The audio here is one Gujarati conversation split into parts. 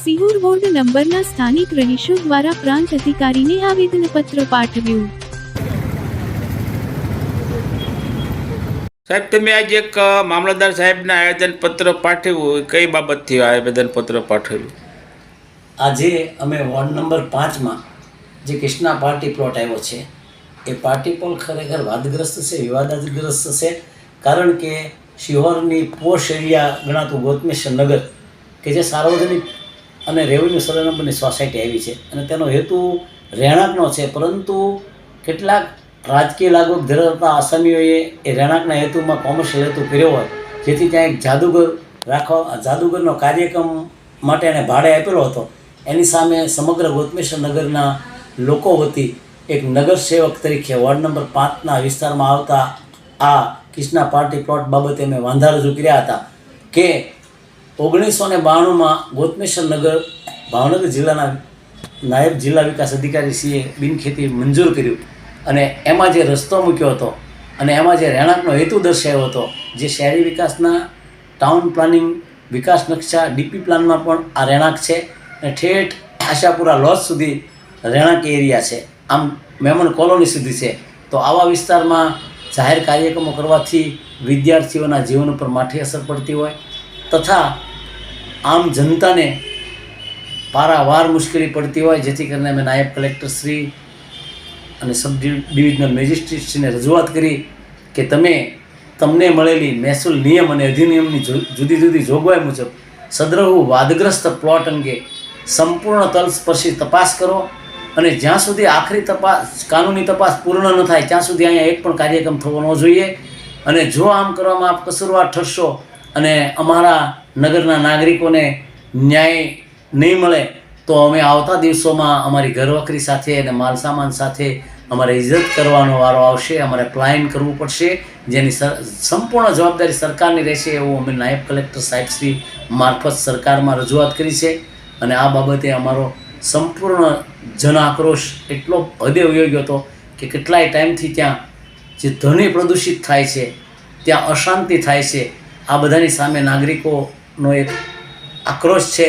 સિહોર વોર્ડ નંબરના સ્થાનિક રહીશો દ્વારા પ્રાંત અધિકારીને આવેદનપત્ર પાઠવ્યું। સાહેબ, તમે આજે એક મામલતદાર સાહેબને આવેદનપત્ર પાઠવ્યું, કઈ બાબતથી આવેદનપત્ર પાઠવ્યું? આજે અમે વોર્ડ નંબર 5માં જે કૃષ્ણા પાર્ટી પ્લોટ આવ્યો છે એ પાર્ટી પ્લોટ ખરેખર વાદગ્રસ્ત છે, વિવાદાગ્રસ્ત છે। કારણ કે શિહોરની પોશ એરિયા ગણાતું ગોતમેશ્વર નગર કે જે સાર્વજનિક અને રેવન્યુ સર્વે નંબરની સોસાયટી આવી છે અને તેનો હેતુ રહેણાંકનો છે, પરંતુ કેટલાક રાજકીય લાગવગ ધરાવતા આસામીઓએ એ રહેણાંકના હેતુમાં કોમર્શિયલ હેતુ કર્યો હોય, જેથી ત્યાં એક જાદુગરનો કાર્યક્રમ માટે એને ભાડે આપેલો હતો। એની સામે સમગ્ર ગોતમેશ્વર નગરના લોકો વતી એક નગરસેવક તરીકે વોર્ડ નંબર 5ના વિસ્તારમાં આવતા આ કૃષ્ણા પાર્ટી પ્લોટ બાબતે અમે વાંધા રજૂ કર્યા હતા કે 1992માં ગોતમેશ્વર નગર ભાવનગર જિલ્લાના નાયબ જિલ્લા વિકાસ અધિકારી શ્રીએ બિનખેતી મંજૂર કર્યું અને એમાં જે રસ્તો મૂક્યો હતો અને એમાં જે રહેણાંકનો હેતુ દર્શાવ્યો હતો, જે શહેરી વિકાસના ટાઉન પ્લાનિંગ વિકાસ નકશા ડીપી પ્લાનમાં પણ આ રહેણાંક છે અને ઠેઠ આશાપુરા લોજ સુધી રહેણાંક એરિયા છે, આમ મેમન કોલોની સુધી છે। તો આવા વિસ્તારમાં જાહેર કાર્યક્રમો કરવાથી વિદ્યાર્થીઓના જીવન ઉપર માઠી અસર પડતી હોય તથા આમ જનતાને પારાવાર મુશ્કેલી પડતી હોય, જેથી કરીને અમે નાયબ કલેક્ટર શ્રી અને સબ ડિવિઝનલ મેજિસ્ટ્રેટશ્રીને રજૂઆત કરી કે તમને મળેલી મહેસૂલ નિયમ અને અધિનિયમની જુદી જુદી જોગવાઈ મુજબ સદ્રહુ વાદગ્રસ્ત પ્લોટ અંગે સંપૂર્ણ તલસ્પર્શી તપાસ કરો અને જ્યાં સુધી આખરી તપાસ કાનૂની તપાસ પૂર્ણ ન થાય ત્યાં સુધી અહીંયા એક પણ કાર્યક્રમ થવો ન જોઈએ। અને જો આમ કરવામાં આપ કસૂરવાર ઠરશો અને અમારા નગરના નાગરિકોને ન્યાય નહીં મળે તો અમે આવતા દિવસોમાં અમારી ઘરવખરી સાથે અને માલસામાન સાથે અમારે ઇજ્જત કરવાનો વારો આવશે, અમારે પ્લાન કરવું પડશે, જેની સંપૂર્ણ જવાબદારી સરકારની રહેશે એવું અમે નાયબ કલેક્ટર સાહેબશ્રી મારફત સરકારમાં રજૂઆત કરી છે। અને આ બાબતે અમારો સંપૂર્ણ જન આક્રોશ એટલો હદે વયો હતો કે કેટલાય ટાઈમથી ત્યાં જે ધ્વનિ પ્રદૂષિત થાય છે, ત્યાં અશાંતિ થાય છે, આ બધાની સામે નાગરિકોનો એક આક્રોશ છે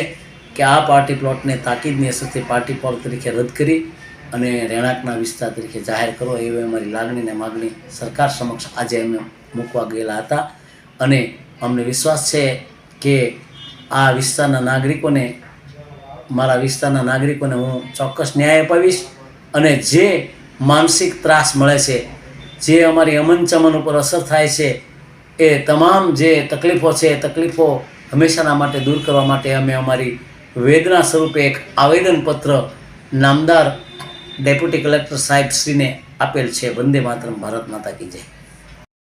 કે આ પાર્ટી પ્લોટને તાકીદની અસરથી પાર્ટી પ્લોટ તરીકે રદ કરી અને રહેણાંકના વિસ્તાર તરીકે જાહેર કરો એવી અમારી લાગણી અને માગણી સરકાર સમક્ષ આજે અમે મૂકવા ગયેલા હતા। અને અમને વિશ્વાસ છે કે આ વિસ્તારના નાગરિકોને, મારા વિસ્તારના નાગરિકોને હું ચોક્કસ ન્યાય અપાવીશ અને જે માનસિક ત્રાસ મળે છે, જે અમારી અમન ચમન ઉપર અસર થાય છે, એ તમામ જે તકલીફો છે એ તકલીફો હંમેશાના માટે દૂર કરવા માટે અમે અમારી વેદના સ્વરૂપે એક આવેદનપત્ર નામદાર ડેપ્યુટી કલેક્ટર સાહેબશ્રીને આપેલ છે। વંદે માતરમ, ભારત માતા કી જય।